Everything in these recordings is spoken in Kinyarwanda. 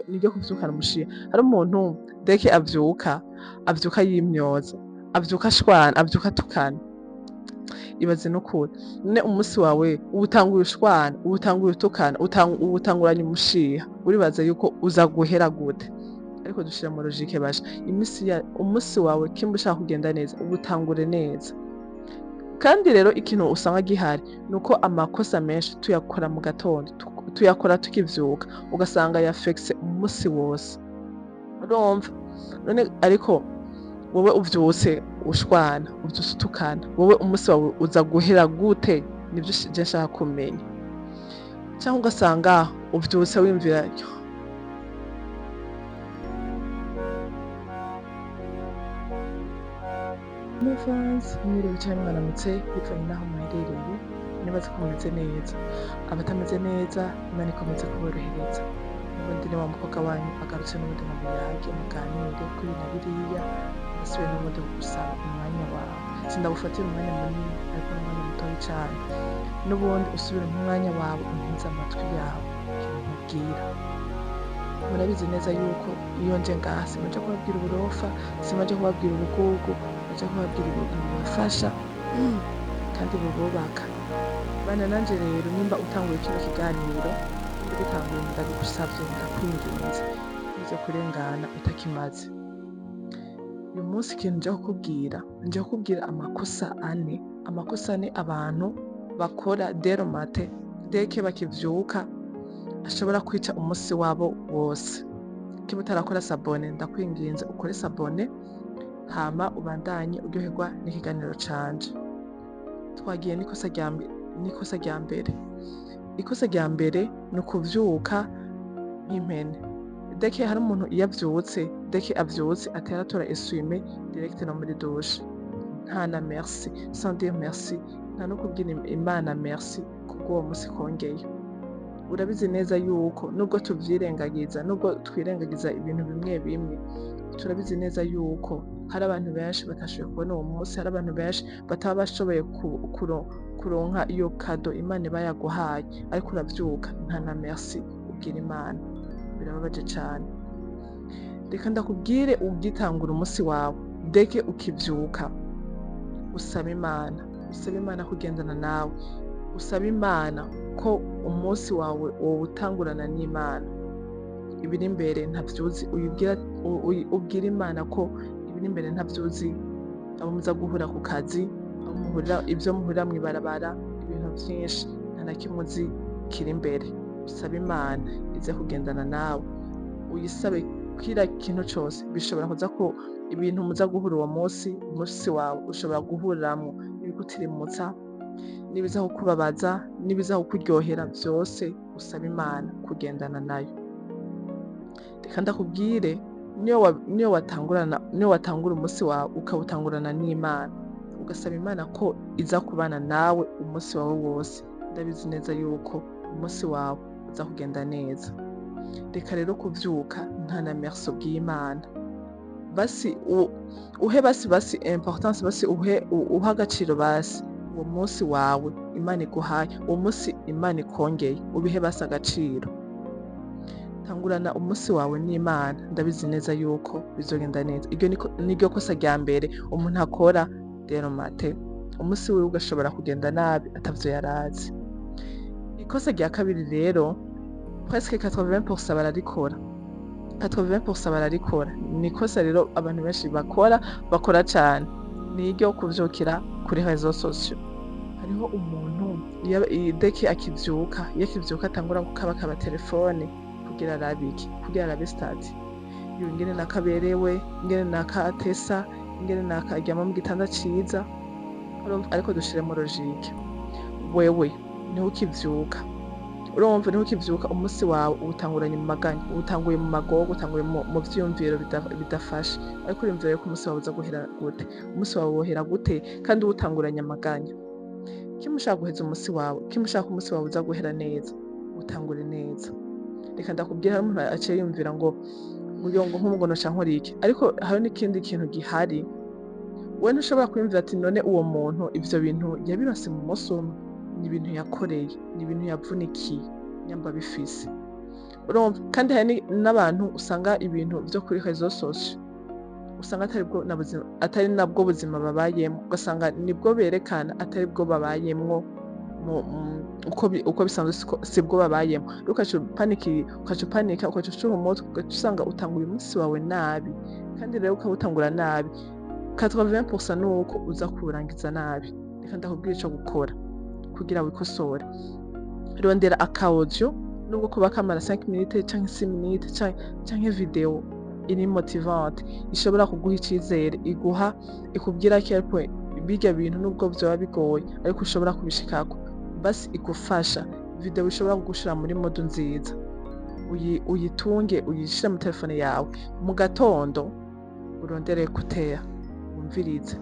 niryo kuvyukana umushiha. Hari umuntu deke avyuka yimyoza, avyuka ashwana, avyuka atukana. Ibaze n'ukuri none umusi wawe uwutanguye ushwana, uwutanguye utukana, uwutanguranye umushiha, uribaza yuko uza guhera gute? Ariko dushira mu logique basha, umusi wawe kimba ushaka kugenda neza uwutangure neza. Kandi rero ikintu usanga gihari nuko amakosa menshi tuyakora mu gatondo, tuyakora tukivyuka, ugasanga yafekse umusi wose. Urumva? None ariko wowe uvyutse ushwana, uvyutse utukana, wowe umusi wawe uza guhera gute? Nivyo je nshaka kumenya. Canke ugasanga uvyutse wimvira Mufanzi mwiriwe canke mwaramutse bivanye naho muherereye, nibaza ko mumeze neza. Abatameze neza Imana ikomeze kuborohereza. N'ubundi ni wa mukobwa wanyu agarutse n'ubundi mu muyage muganire kuri na biriya, ndasubiye n'ubundi gusaba umwanya wawe. Sindagufatira umwanya munini ariko n'umwanya mutoyi cane. N'ubundi usubire mu mwanya wawe untize amatwi yawe nkubwira. Murabizi neza yuko iyo nje ngaha simaje kubabwira uburofa, simaje kubabwira ubugugu, naje kubabwira ibintu bibafasha kandi bububaka. Bana nanje rero nimba utanguye kino kiganiro, nimba gitanguye ndabigusavye ndakwinginze, uze kurengana utakimaze. Uyu munsi ikintu nje kukubwira amakosa ane abantu bakora dero mate deke bakivyuka ashobora kwica umusi wabo wose. Kiba utarakora sabone ndakwinginze ukore sabone hama ubandanye uryoherwa n'ikiganiro canje. Twagiye n'ikosa rya mbere. Ikosa rya mbere ni ukuvyuka nk'impene. Deke hari umuntu iyo avyutse atera atora eswime direct no muri douche. Nta na merci, sans dire merci, nta no kubwira Imana merci kubw'uwo musi kongeye. Urabizi neza yuko nubwo tuvyirengagiza, nubwo twirengagiza ibintu bimwe bimwe, turabizi neza yuko hari abantu benshi batashoboye kubona uwo munsi, hari abantu benshi bataba bashoboye kuronka iyo kado Imana iba yaguhaye, ariko uravyuka nta na merci ubwira Imana. Birababaje cane. Reka ndakubwire ugitangura umusi wawe, deke ukivyuka usaba Imana kugendana nawe, usaba Imana ko umusi wawe wowutangurana n'Imana. Ibiri imbere ntavyuzi, ubwira Imana ko ibiri imbere ntavyuzi, abo muza guhura ku kazi, ivyo muhurira mw'ibarabara, ibintu vyinshi nta na kimwe uzi kiri imbere. Usaba Imana ize kugendana nawe, uyisabe kwira kintu cose. Bishobora kuza ko ibintu muza guhura uwo umusi wawe ushobora guhuriramwo ibigutirimutsa, nibiza kukubabaza, nibiza kukuryohera, vyose usaba Imana kugendana nayo. Reka ndakubwire niyo watangura umusi wawe ukawutangurana n'Imana, ugasaba Imana ko iza kubana nawe umusi wawe wose, ndabizi neza yuko umusi wawe uza kugenda neza. Reka rero kuvyuka nta na merci bw'Imana. Basi uhe basi importance, basi uhe agaciro basi uwo musi wawe Imana iguhaye, uwo musi Imana ikongeye, ubihe basi agaciro. Tangurana umusi wawe n'Imana, ndabizi neza yuko bizogenda neza. Iryo niryo kosa rya mbere umuntu akora dero mate, umusi wiwe ugashobora kugenda nabi atavyo yarazi. Ikosa rya kabiri rero presque 80% bararikora. 80% bararikora. Ni ikosa rero abantu benshi bakora cane. Ni iryo kuvyukira kuri réseaux sociaux. Hariho umuntu deke akivyuka atangura gukabakaba telefone kugira arabe stade. Ingene nakaberewe, ingene nakatesa, ingene nakaryama mu gitanda ciza. Ariko dushire mu logique. Wewe niho ukivyuka. Urumva niho ukivyuka umusi wawe uwutanguranye mu maganya, uwutanguye mu magogo, utanguye mu vyumviro bidafashe. Ariko urumva yuko umusi wawe uza guhera gute? Umusi wawe wohera gute kandi uwutanguranye amaganya? Kimushaka guheza umusi wawe, kimushaka umusi wawe uza guhera neza, utangure neza. Reka ndakubwira, hari umuntu aciye yumvira ngo nk'umugo noca nkora iki? Ariko hari n'ikindi kintu gihari, we ntushobora kwiyumvira ati none uwo muntu ivyo bintu yabironse mu musi umwe. Ni ibintu yakoreye, ni ibintu yavunikiye nyamba bifise. urumva kandi hari n'abantu usanga ibintu vyo kuri réseaux sociaux usanga atari nabwo buzima babayemo, ugasanga nibwo berekana atari bwo babayemwo uko bisanzwe sibwo babayemo, ukaca upanika ukaca ucuha umutwe ugaca usanga utanguye umunsi wawe nabi, kandi rero ukawutangura nabi 80% nuko uza kuwurangiza nabi. Reka ndakubwira ico gukora kugira wikosore. Rondera aka audio nubwo kuba kamara 5 minutes canke 6 minutes canke video iri motivante ishobora kuguha icizere, ikubwira ko bijya bintu nubwo vyoba bigoye ariko ushobora kubishikako, basi igufasha video ishobora kugushira muri mode nziza, uyitunge uyishire mu telefone yawe. Mu gatondo urondere écouteur wumvirize,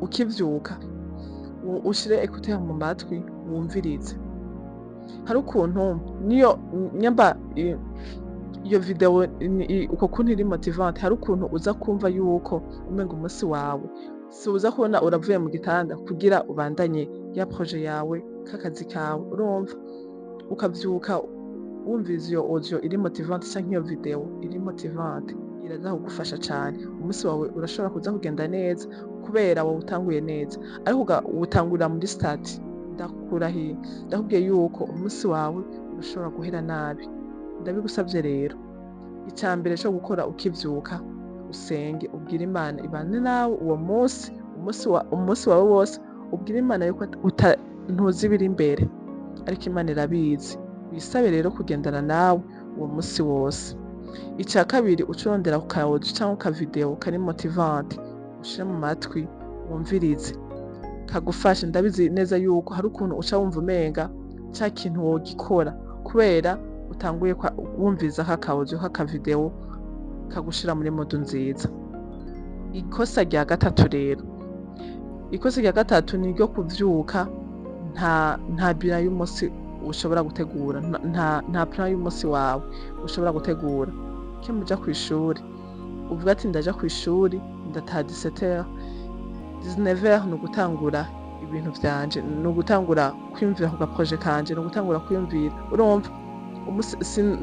ukivyuka ushire écouteur mu matwi wumvirize. Hari ukuntu niyo nyamba iyo video uko kuntu iri motivante, hari ukuntu uza kumva yuko umenga umunsi wawe si uza kubona uravuye mu gitanda kugira ubandanye ya projet yawe kakazi kawe, urumva ukavyuka wumviriza iyo audio iri motivante canke iyo video iri motivante, iraza kugufasha cane. Umunsi wawe urashobora kuza kugenda neza kubera wowe utanguye neza, ariko utangurira muri start. Ndakubwiye yuko umunsi wawe urashobora guhera nabi. Ndabigusavye rero, icambere cyo gukora ukivyuka usenge, ubwira Imana ibane nawe uwo umunsi wawe wose, ubwira Imana yuko ntuzi ibiri imbere ariko Imana irabizi. Wisabe rero kugendana nawe uwo munsi wose. Ica kabiri ucurondera ku ka audio canke ka video kari motivante, ushire mu matwi wumvirize kagufashe. Ndabizi neza yuko hari ukuntu uca wumva umenga ca kintu wogikora kubera utanguye wumviriza ka audio ka video kagushira muri mode nziza. Ikosa rya gatatu rero, ikosa rya gatatu ni ryo kuvyuka nta bira y'umunsi ushobora gutegura, nta plan y'umunsi wawe ushobora gutegura. Muja kw'ishuri uvuga ati ndaja kw'ishuri ndataha 17h, 19h ni ugutangura ibintu vyanje, ni ugutangura kwiyumvira ku gaprojet kanje, ni ugutangura kwiyumvira. Urumva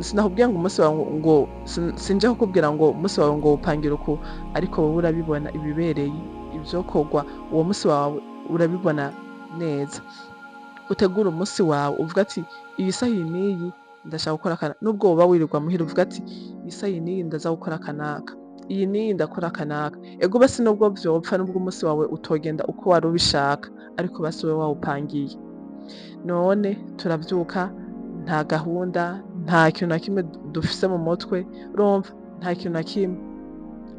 sinakubwira ngo umunsi wawe ngo sinje kukubwira ngo umunsi wawe ngo upangira uku, ariko wowe urabibona ibibereye ivyokorwa uwo munsi wawe urabibona neza. Utegura umunsi wawe uvuga ati iyi saha niyi ndashaka gukora kana, nubwo woba wirirwa muhira uvuga ati iyi saha niyi ndaza gukora kanaka, iyi niyi ndakora kanaka. Ego basi nubwo vyopfa, nubwo umunsi wawe utogenda uko wari ubishaka, ariko basi wewe wawupangiye. None turavyuka nta gahunda, nta kintu na kimwe dufise mu mutwe, urumva nta kintu na kimwe.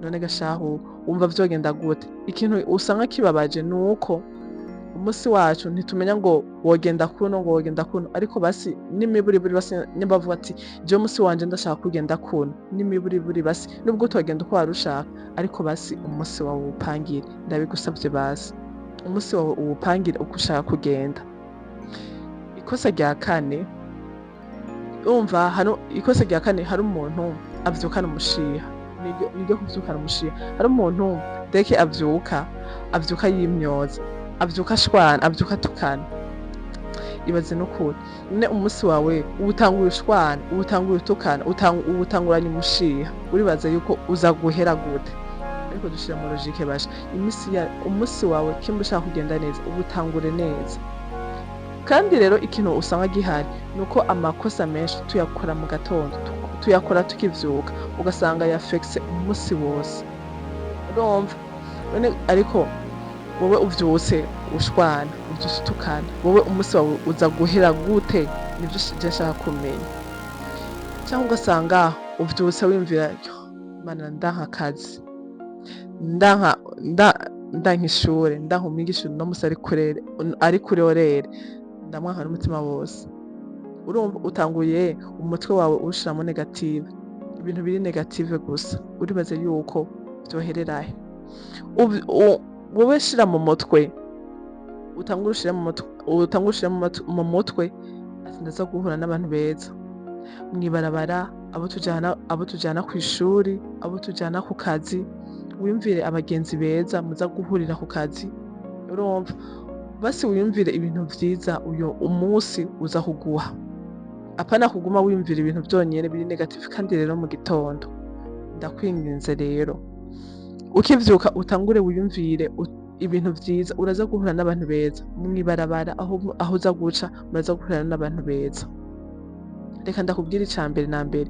None gashahu wumva vyogenda gute? Ikintu usanga kibabaje nuko umunsi wacu ntitumenya ngo wogenda kuno ngo wogenda kuno, ariko basi n'imiburiburi basi bavuga ati je umunsi wanje ndashaka kugenda kuno, n'imiburiburi basi nubwo utogenda uko wari ushaka, ariko basi umunsi wawe uwupangire. Ndabigusavye basi umunsi wawe uwupangire uko ushaka kugenda. Ikosa rya kane, ikosa rya kane, hari umuntu avyukana umushiha, niryo kuvyukana umushiha. Hari umuntu deke avyuka yimyoza, avyuka ashwana, avyuka atukana. Ibaze n'ukuri ne umunsi wawe uwutanguye ushwana, uwutanguye utukana, uwutanguranye umushiha, uribaza yuko uza guhera gute? Ariko dushira mu logique basha, umunsi wawe kimba ushaka kugenda neza ubutangure neza. Kandi rero ikintu usanga gihari nuko amakosa menshi tuyakora mu gatondo, tuyakora tukivyuka, ugasanga yafexe umunsi wose. Urumva ariko wowe uvyutse ushwana, uvyutse utukana, wowe umunsi wawe uza guhera gute? Nivyo ndashaka kumenya. Cyangwa ugasanga uvyutse wimvira Mana ndanka akazi, ndanka ishure, ndanka umwigisha no musi ari kurorere, ndamwanka n'umutima wose. Urumva utanguye umutwe wawe ushiramo negative, ibintu biri negative gusa. Uribaze yuko vyohererahe? Wowe shira mu mutwe, utangura mu mutwe ati ndaza guhura n'abantu beza mwibarabara, abo tujana kw'ishuri, abo tujana ku kazi. Wiyumvire abagenzi beza muza guhurira ku kazi. Urumva basi wiyumvire ibintu vyiza uyo umunsi uza kuguha. apana kuguma wiyumvira ibintu byonyene biri negative. Kandi rero mu gitondo ndakwinginze rero ukivyuka utangure wiyumvire ibintu vyiza, uraza guhura n'abantu beza mwibarabara, aho uza guca muraza guhura n'abantu beza. Reka ndakubwira icambere na mbere,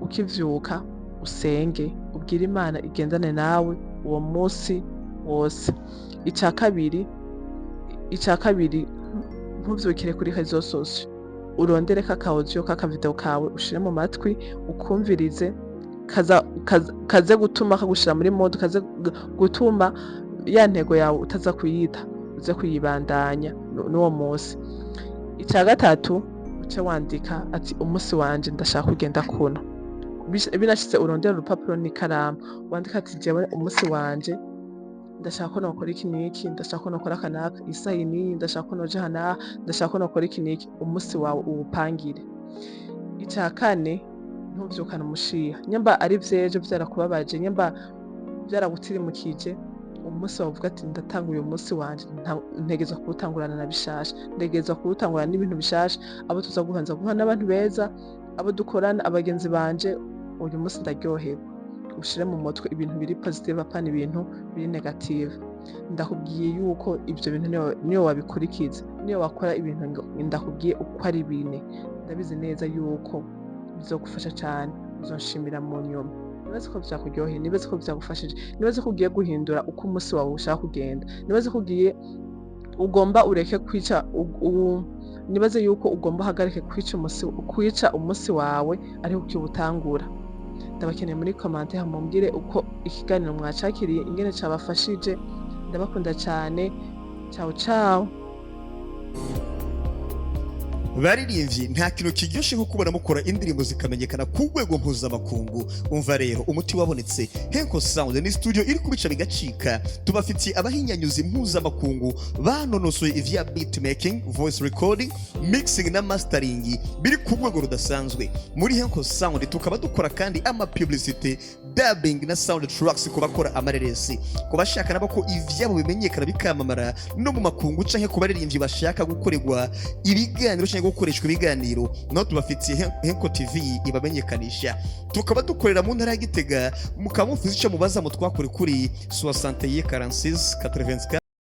ukivyuka usenge, ubwire Imana igendane nawe uwo musi wose. Ica kabiri ntuvyukire kuri réseaux sociaux, urondere kakaudio kakavideo kawe ushire mu matwi ukumvirize, kaze gutuma kagushira muri mode, kaze gutuma ya ntego yawe utaza kuyita, uze kuyibandanya n'uwo musi. Ica gatatu uce wandika ati umusi wanje ndashaka kugenda kuno, binashitse urondera urupapuro n'ikaramu wandika ati jewe umusi wanje ndashaka ko nokora iki n'iki, ndashaka ko nokora kanaka, isaha iyi ndashaka ko noja hanaha, ndashaka ko nokora iki n'iki. Umusi wawe uwupangire. Ica kane ntuvyukane umushiha, nyamba ari vyejo vyarakubabaje, nyamba vyaragutirimukije, umusi wawe uvuga ati ndatanguye umusi wanje, ntegezwa kuwutangurana na bishasha, ntegezwa kuwutangurana n'ibintu bishasha, abo tuza guhanza guhura n'abantu beza, abo dukorana, abagenzi banje. Uyu musi ndaryoherwa. Ushire mu mutwe ibintu biri positive apana ibintu biri negative. Ndakubwiye yuko ivyo bintu niyo wabikurikiza, niyo wakora ibintu ndakubwiye uko ari bine, ndabizi neza yuko bizogufasha cane, uzonshimira mu nyuma. Nibaze ko vyakuryoheye, nibaze ko vyagufashije, nibaze ko ugiye guhindura uko umusi wawe ushaka kugenda, nibaze ko ugomba ureke kwica, nibaze yuko ugomba uhagarike kwica umusi wawe ariko ukiwutangura. Ndabakeneye muri commentaire mumbwire uko ikiganiro mwacakiriye, ingene cabafashije. Ndabakunda cane. Ciao ciao. Baririmbyi nta kintu kiryoshe nko kubona mukora indirimbo zikamenyekana ku rwego mpuzamakungu. Umva rero umuti wabonetse. Henko Sound ni studio iri kubica bigacika. Tubafitiye abahinyanyuzi mpuzamakungu banonosoye ivya beat making, voice recording, mixing na mastering biri ku rwego rudasanzwe. Muri Henko Sound tukaba dukora kandi ama publicity, dubbing na sound tracks ku bakora amareresi, ku bashaka nabo ko ivyabo bimenyekana bikamamara no mu makungu canke ku baririmbyi bashaka gukorerwa ibiganiro canke gukoreshwa ibiganiro. No tubafitiye Henko TV ibamenyekanisha. Tukaba dukorera mu ntara ya Gitega, mukamufuza ico mubaza mu twakuri kuri 61 46 84